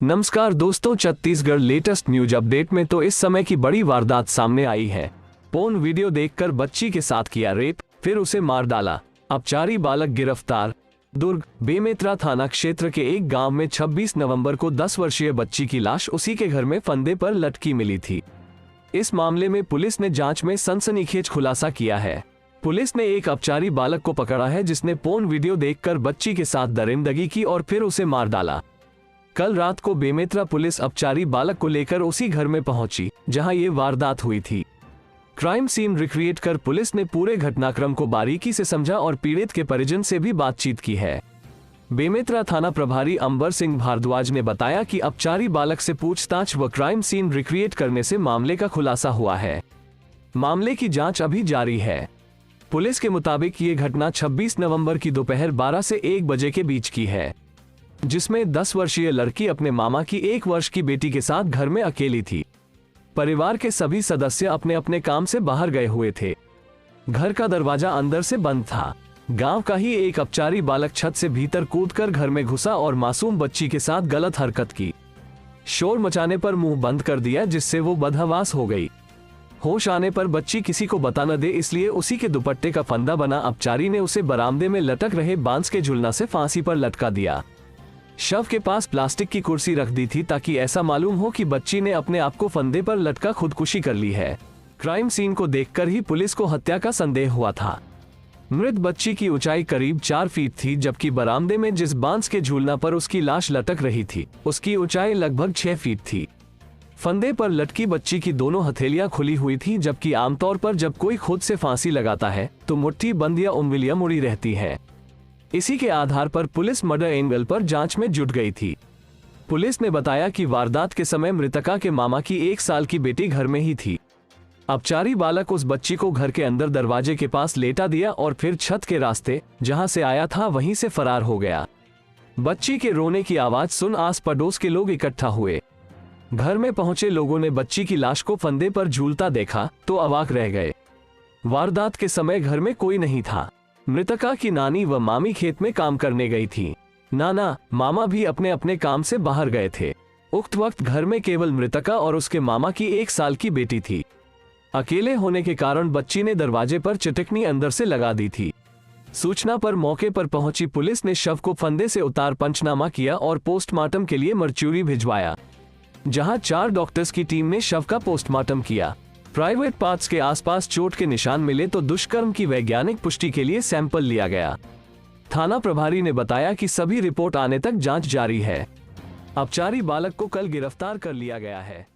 नमस्कार दोस्तों, Chhattisgarh latest news update में तो इस समय की बड़ी वारदात सामने आई है। पोर्न वीडियो देखकर बच्ची के साथ किया रेप, फिर उसे मार डाला। अपचारी बालक गिरफ्तार। दुर्ग बेमेतरा थाना क्षेत्र के एक गांव में 26 नवंबर को 10 वर्षीय बच्ची की लाश उसी के घर में फंदे पर लटकी मिली थी। इस मामले में पुलिस ने जांच में सनसनीखेज खुलासा किया है। पुलिस ने एक अपचारी बालक को पकड़ा है जिसने पोर्न वीडियो देखकर बच्ची के साथ दरिंदगी की और फिर उसे मार डाला। कल रात को बेमेतरा पुलिस अपचारी बालक को लेकर उसी घर में पहुंची जहां ये वारदात हुई थी। क्राइम सीन रिक्रिएट कर पुलिस ने पूरे घटनाक्रम को बारीकी से समझा और पीड़ित के परिजन से भी बातचीत की है। बेमेतरा थाना प्रभारी अंबर सिंह भारद्वाज ने बताया कि अपचारी बालक से पूछताछ व क्राइम सीन रिक्रिएट करने से मामले का खुलासा हुआ है। मामले की जांच अभी जारी है। पुलिस के मुताबिक ये घटना 26 नवंबर की दोपहर 12 से 1 बजे के बीच की है, जिसमें 10 वर्षीय लड़की अपने मामा की 1 वर्ष की बेटी के साथ घर में अकेली थी। परिवार के सभी सदस्य अपने अपने काम से बाहर गए हुए थे। घर का दरवाजा अंदर से बंद था। गांव का ही एक अपचारी बालक छत से भीतर कूदकर घर में घुसा और मासूम बच्ची के साथ गलत हरकत की। शोर मचाने पर मुंह बंद कर दिया, जिससे वो बदहवास हो गई। होश आने पर बच्ची किसी को बता न दे, इसलिए उसी के दुपट्टे का फंदा बना अपचारी ने उसे बरामदे में लटक रहे बांस के झुलना से फांसी पर लटका दिया। शव के पास प्लास्टिक की कुर्सी रख दी थी ताकि ऐसा मालूम हो कि बच्ची ने अपने आप को फंदे पर लटका खुदकुशी कर ली है। क्राइम सीन को देखकर ही पुलिस को हत्या का संदेह हुआ था। मृत बच्ची की ऊंचाई करीब 4 फीट थी, जबकि बरामदे में जिस बांस के झूलना पर उसकी लाश लटक रही थी उसकी ऊंचाई लगभग 6 फीट थी। फंदे पर लटकी बच्ची की दोनों हथेलियां खुली हुई थी, जबकि आमतौर पर जब कोई खुद से फांसी लगाता है तो मुट्ठी बंद या उंगलियां मुड़ी रहती है। इसी के आधार पर पुलिस मर्डर एंगल पर जांच में जुट गई थी। पुलिस ने बताया कि वारदात के समय मृतका के मामा की 1 साल की बेटी घर में ही थी। अपचारी बालक उस बच्ची को घर के अंदर दरवाजे के पास लेटा दिया और फिर छत के रास्ते जहां से आया था वहीं से फरार हो गया। बच्ची के रोने की आवाज सुन आस पड़ोस के लोग इकट्ठा हुए। घर में पहुंचे लोगों ने बच्ची की लाश को फंदे पर झूलता देखा तो अवाक रह गए। वारदात के समय घर में कोई नहीं था। मृतका की नानी व मामी खेत में काम करने गई थी। नाना मामा भी अपने अपने काम से बाहर गए थे। उक्त वक्त घर में केवल मृतका और उसके मामा की 1 साल की बेटी थी। अकेले होने के कारण बच्ची ने दरवाजे पर चटकनी अंदर से लगा दी थी। सूचना पर मौके पर पहुंची पुलिस ने शव को फंदे से उतार पंचनामा किया और पोस्टमार्टम के लिए मर्च्यूरी भिजवाया, जहां 4 डॉक्टर्स की टीम ने शव का पोस्टमार्टम किया। प्राइवेट पार्ट्स के आसपास चोट के निशान मिले तो दुष्कर्म की वैज्ञानिक पुष्टि के लिए सैंपल लिया गया। थाना प्रभारी ने बताया कि सभी रिपोर्ट आने तक जांच जारी है। अपचारी बालक को कल गिरफ्तार कर लिया गया है।